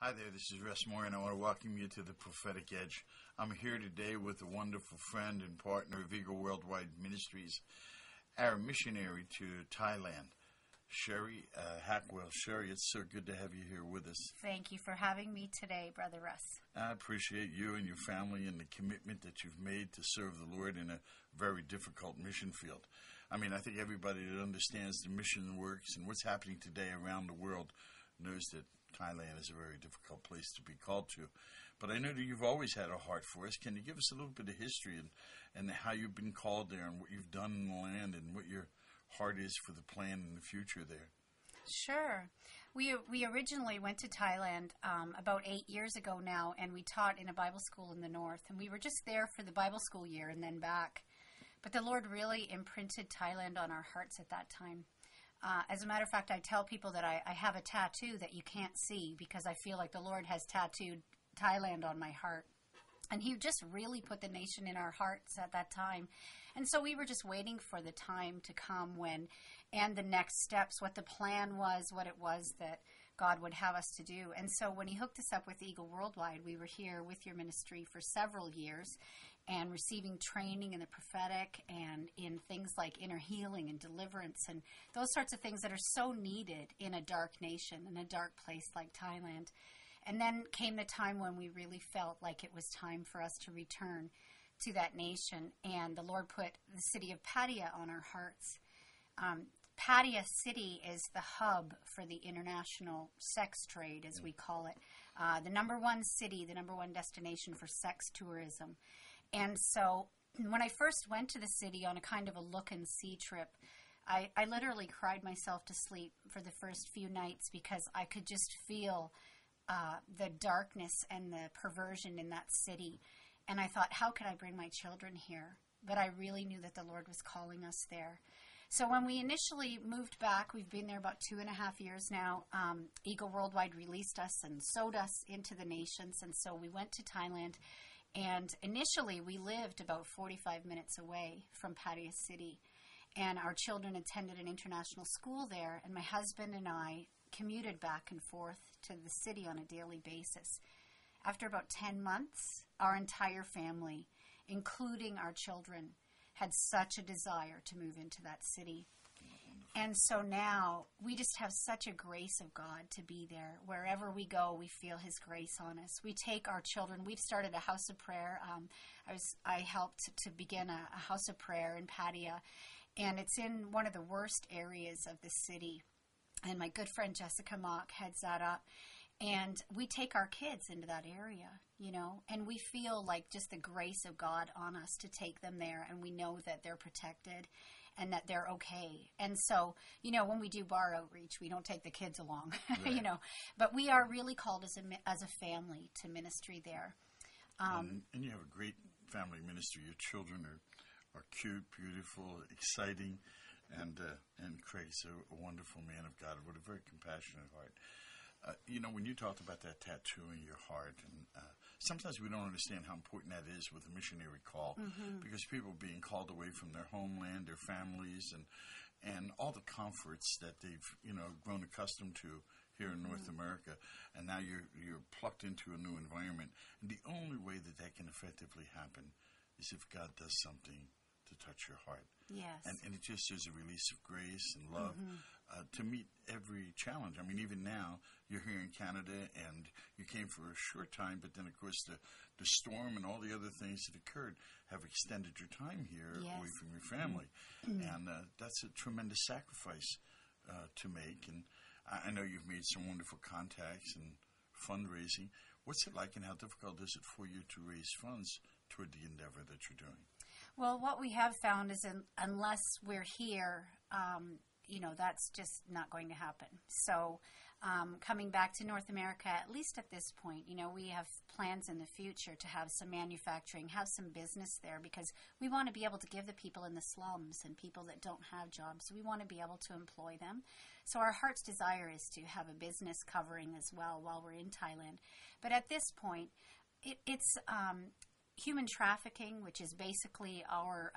Hi there, this is Russ Moyer, and I want to welcome you to the Prophetic Edge. I'm here today with a wonderful friend and partner of Eagle Worldwide Ministries, our missionary to Thailand, Sherri Hackwell. Sherri, it's so good to have you here with us. Thank you for having me today, Brother Russ. I appreciate you and your family and the commitment that you've made to serve the Lord in a very difficult mission field. I mean, I think everybody that understands the mission works and what's happening today around the world knows that Thailand is a very difficult place to be called to. But I know that you've always had a heart for us. Can you give us a little bit of history and how you've been called there and what you've done in the land and what your heart is for the plan in the future there? Sure. We originally went to Thailand about 8 years ago now, and we taught in a Bible school in the north. And we were just there for the Bible school year and then back. But the Lord really imprinted Thailand on our hearts at that time. As a matter of fact, I tell people that I have a tattoo that you can't see because I feel like the Lord has tattooed Thailand on my heart. And He just really put the nation in our hearts at that time. And so we were just waiting for the time to come when, and the next steps, what the plan was, what it was that God would have us to do. And so when He hooked us up with Eagle Worldwide, we were here with your ministry for several years and receiving training in the prophetic and in things like inner healing and deliverance and those sorts of things that are so needed in a dark nation, in a dark place like Thailand. And then came the time when we really felt like it was time for us to return to that nation. And the Lord put the city of Pattaya on our hearts. Pattaya City is the hub for the international sex trade, as we call it. The number one city, the number one destination for sex tourism. And so when I first went to the city on a kind of a look and see trip, I literally cried myself to sleep for the first few nights because I could just feel the darkness and the perversion in that city. And I thought, how could I bring my children here? But I really knew that the Lord was calling us there. So when we initially moved back, we've been there about 2.5 years now, Eagle Worldwide released us and sowed us into the nations. And so we went to Thailand. And initially we lived about 45 minutes away from Pattaya City. And our children attended an international school there. And my husband and I commuted back and forth to the city on a daily basis. After about 10 months, our entire family, including our children, had such a desire to move into that city. And so now we just have such a grace of God to be there. Wherever we go, we feel His grace on us. We take our children. We've started a house of prayer. I helped to begin a house of prayer in Pattaya, and it's in one of the worst areas of the city. And my good friend Jessica Mock heads that up. And we take our kids into that area, and we feel like just the grace of God on us to take them there. And we know that they're protected and that they're okay. And so, when we do bar outreach, we don't take the kids along, Right. But we are really called as a family to ministry there. And you have a great family ministry. Your children are cute, beautiful, exciting, and Craig's a wonderful man of God with a very compassionate heart. When you talked about that tattoo in your heart, and sometimes we don't understand how important that is with a missionary call, because people are being called away from their homeland, their families, and all the comforts that they've grown accustomed to here in North America, and now you're plucked into a new environment. And the only way that can effectively happen is if God does something to touch your heart. Yes. And it just is a release of grace and love to meet every challenge. I mean, even now, you're here in Canada, and you came for a short time, but then, of course, the storm and all the other things that occurred have extended your time here away from your family. And that's a tremendous sacrifice to make. And I know you've made some wonderful contacts and fundraising. What's it like, and how difficult is it for you to raise funds toward the endeavor that you're doing? Well, what we have found is unless we're here, that's just not going to happen. So coming back to North America, at least at this point, we have plans in the future to have some manufacturing, have some business there, because we want to be able to give the people in the slums and people that don't have jobs, we want to be able to employ them. So our heart's desire is to have a business covering as well while we're in Thailand. But at this point, it's human trafficking, which is basically our,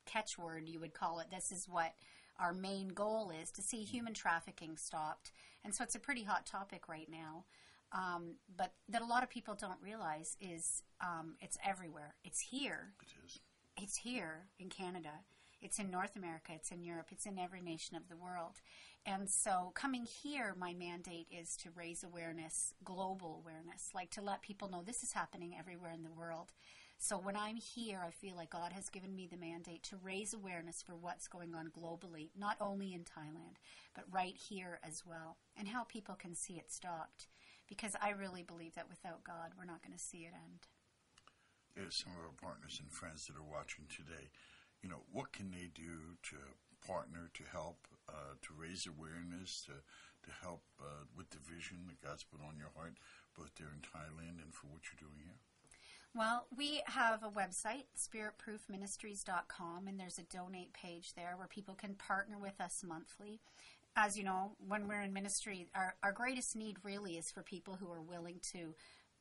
catchword, you would call it. This is what our main goal is, to see human trafficking stopped. And so it's a pretty hot topic right now. but that a lot of people don't realize is it's everywhere. It's here. It is. It's here in Canada. It's in North America. It's in Europe. It's in every nation of the world. And so coming here, my mandate is to raise awareness, global awareness, like to let people know this is happening everywhere in the world. So when I'm here, I feel like God has given me the mandate to raise awareness for what's going on globally, not only in Thailand, but right here as well, and how people can see it stopped. Because I really believe that without God, we're not going to see it end. There's some of our partners and friends that are watching today. You know, what can they do to partner, to help, to raise awareness, to help with the vision that God's put on your heart, both there in Thailand and for what you're doing here? Well, we have a website, spiritproofministries.com, and there's a donate page there where people can partner with us monthly. As you know, when we're in ministry, our greatest need really is for people who are willing to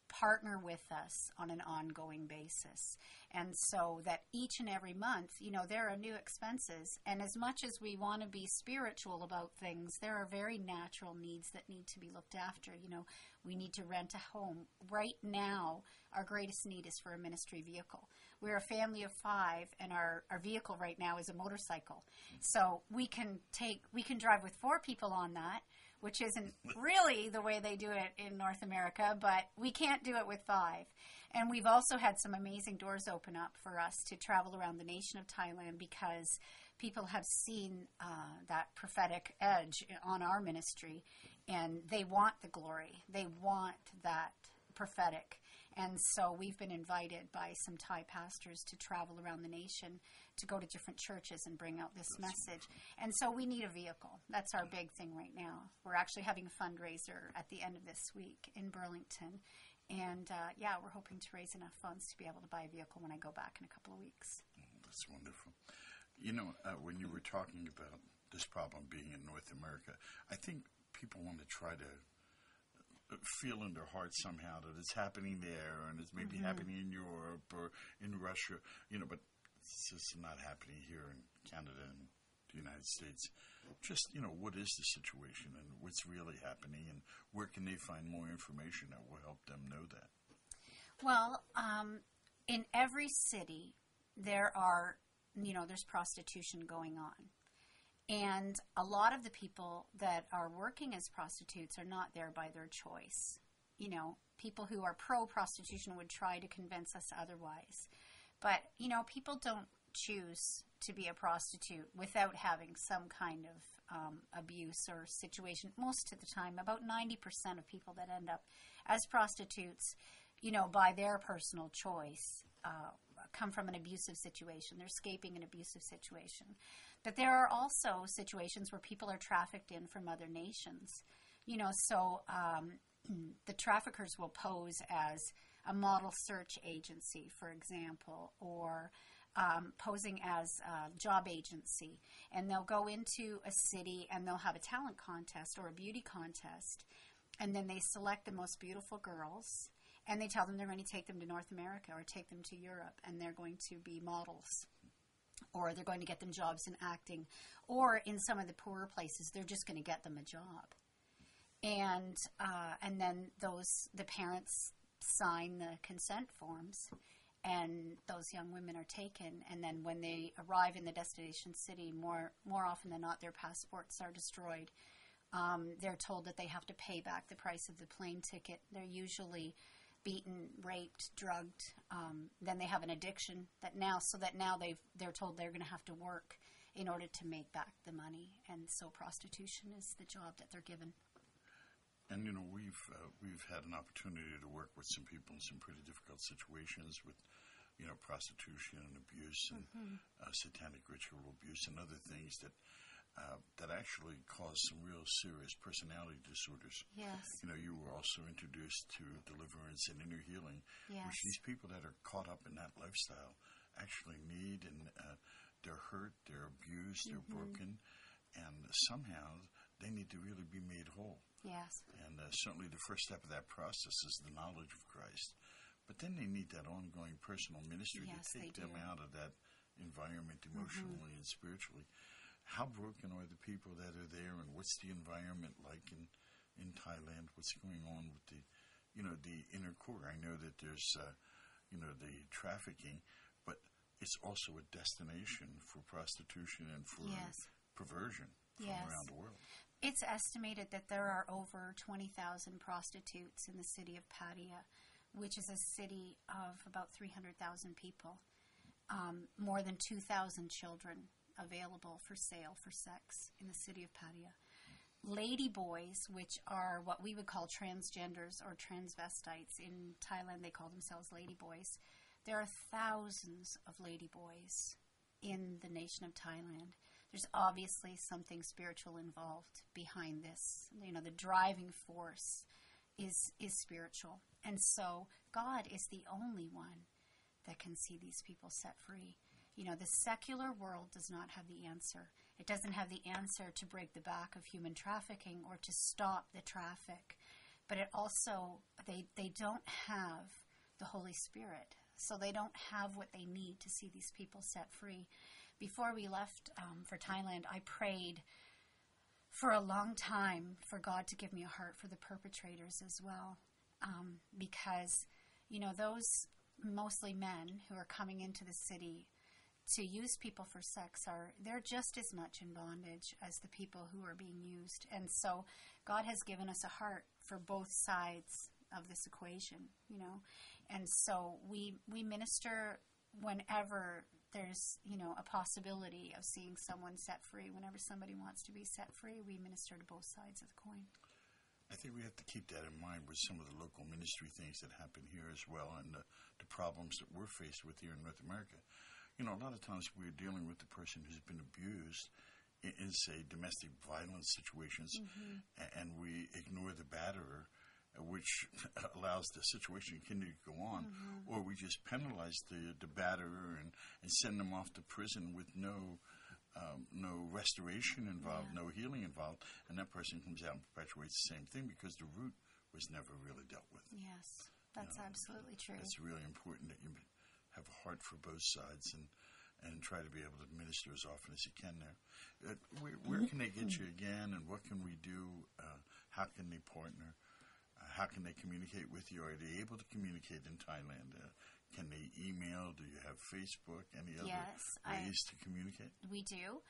partner with us on an ongoing basis. And so that each and every month, you know, there are new expenses. And as much as we want to be spiritual about things, there are very natural needs that need to be looked after. You know, we need to rent a home. Right now, our greatest need is for a ministry vehicle. We're a family of 5, and our vehicle right now is a motorcycle. So we can drive with 4 people on that, which isn't really the way they do it in North America, but we can't do it with 5. And we've also had some amazing doors open up for us to travel around the nation of Thailand because people have seen that prophetic edge on our ministry, and they want the glory. They want that prophetic. And so we've been invited by some Thai pastors to travel around the nation to go to different churches and bring out this message. And so we need a vehicle. That's our big thing right now. We're actually having a fundraiser at the end of this week in Burlington. And, we're hoping to raise enough funds to be able to buy a vehicle when I go back in a couple of weeks. That's wonderful. You know, when you were talking about this problem being in North America, I think people want to try to feel in their heart somehow that it's happening there and it's maybe happening in Europe or in Russia, you know, but it's just not happening here in Canada and the United States. Just, you know, what is the situation and what's really happening and where can they find more information that will help them know that? Well, in every city, there's prostitution going on. And a lot of the people that are working as prostitutes are not there by their choice. You know, people who are pro-prostitution would try to convince us otherwise. But, you know, people don't choose to be a prostitute without having some kind of abuse or situation. Most of the time, about 90% of people that end up as prostitutes, you know, by their personal choice, come from an abusive situation. They're escaping an abusive situation. But there are also situations where people are trafficked in from other nations. You know, so the traffickers will pose as a model search agency, for example, or posing as a job agency. And they'll go into a city and they'll have a talent contest or a beauty contest. And then they select the most beautiful girls. And they tell them they're going to take them to North America or take them to Europe. And they're going to be models. Or they're going to get them jobs in acting. Or in some of the poorer places, they're just going to get them a job. And then the parents sign the consent forms, and those young women are taken. And then when they arrive in the destination city, more often than not, their passports are destroyed. They're told that they have to pay back the price of the plane ticket. They're usually beaten, raped, drugged. Then they have an addiction now they're told they're going to have to work in order to make back the money. And so prostitution is the job that they're given. And, you know, we've had an opportunity to work with some people in some pretty difficult situations with, you know, prostitution and abuse and satanic ritual abuse and other things that actually cause some real serious personality disorders. Yes. You know, you were also introduced to deliverance and inner healing, which these people that are caught up in that lifestyle actually need, and they're hurt, they're abused, they're broken, and somehow they need to really be made whole. Yes. And certainly the first step of that process is the knowledge of Christ. But then they need that ongoing personal ministry to take them out of that environment emotionally and spiritually. How broken are the people that are there, and what's the environment like in Thailand? What's going on with the inner core. I know that there's, the trafficking, but it's also a destination for prostitution and for Yes. perversion from Yes. around the world. It's estimated that there are over 20,000 prostitutes in the city of Pattaya, which is a city of about 300,000 people. More than 2,000 children available for sale for sex in the city of Pattaya. Lady boys, which are what we would call transgenders or transvestites. In Thailand, they call themselves lady boys. There are thousands of lady boys in the nation of Thailand. There's obviously something spiritual involved behind this. The driving force is spiritual. And so God is the only one that can see these people set free. The secular world does not have the answer. It doesn't have the answer to break the back of human trafficking or to stop the traffic. But it also, they don't have the Holy Spirit. So they don't have what they need to see these people set free. Before we left for Thailand, I prayed for a long time for God to give me a heart for the perpetrators as well. Because, those mostly men who are coming into the city to use people for sex they're just as much in bondage as the people who are being used. And so God has given us a heart for both sides of this equation, And so we minister whenever there's, a possibility of seeing someone set free. Whenever somebody wants to be set free, we minister to both sides of the coin. I think we have to keep that in mind with some of the local ministry things that happen here as well, and the problems that we're faced with here in North America. A lot of times we're dealing with the person who's been abused in say, domestic violence situations, and we ignore the batterer, which allows the situation to continue to go on, or we just penalize the batterer and send them off to prison with no restoration involved, no healing involved, and that person comes out and perpetuates the same thing because the root was never really dealt with. Yes, that's absolutely true. It's really important that you have a heart for both sides and try to be able to minister as often as you can there. Where can they get you again, and what can we do? How can they partner? How can they communicate with you? Are they able to communicate in Thailand? Can they email? Do you have Facebook? Any other ways to communicate? We do.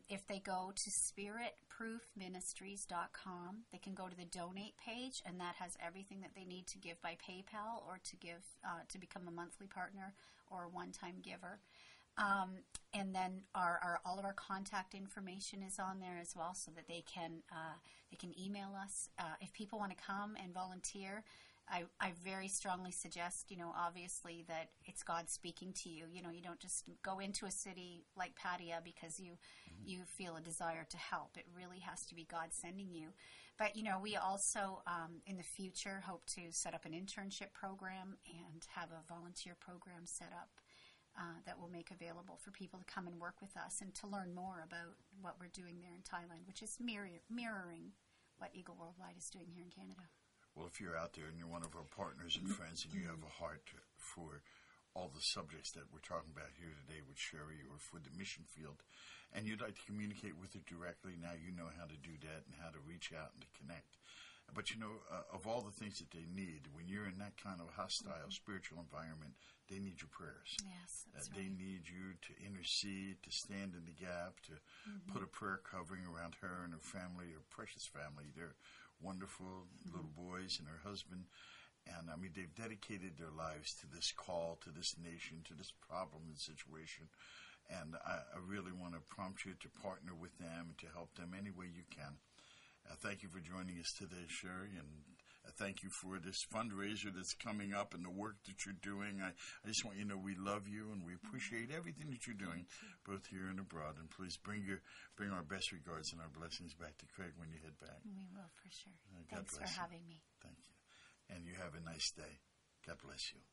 If they go to spiritproofministries.com, they can go to the donate page, and that has everything that they need to give by PayPal or to give to become a monthly partner or a one-time giver. And then all of our contact information is on there as well, so that they can email us. If people want to come and volunteer, I very strongly suggest, obviously that it's God speaking to you. You don't just go into a city like Pattaya because you feel a desire to help. It really has to be God sending you. But, we also, in the future, hope to set up an internship program and have a volunteer program set up that will make available for people to come and work with us and to learn more about what we're doing there in Thailand, which is mirroring what Eagle Worldwide is doing here in Canada. Well, if you're out there and you're one of our partners and friends and you have a heart for all the subjects that we're talking about here today with Sherri or for the mission field, and you'd like to communicate with her directly, now you know how to do that and how to reach out and to connect. But, of all the things that they need, when you're in that kind of hostile spiritual environment, they need your prayers. Yes, that's They need you to intercede, to stand in the gap, to put a prayer covering around her and her family, her precious family. They're wonderful little boys and her husband. And, they've dedicated their lives to this call, to this nation, to this problem and situation. And I really want to prompt you to partner with them and to help them any way you can. Thank you for joining us today, Sherri, and thank you for this fundraiser that's coming up and the work that you're doing. I just want you to know we love you and we appreciate everything that you're doing, both here and abroad. And please bring our best regards and our blessings back to Craig when you head back. We will, for sure. God Thanks bless for you. having me. Thank you. And you have a nice day. God bless you.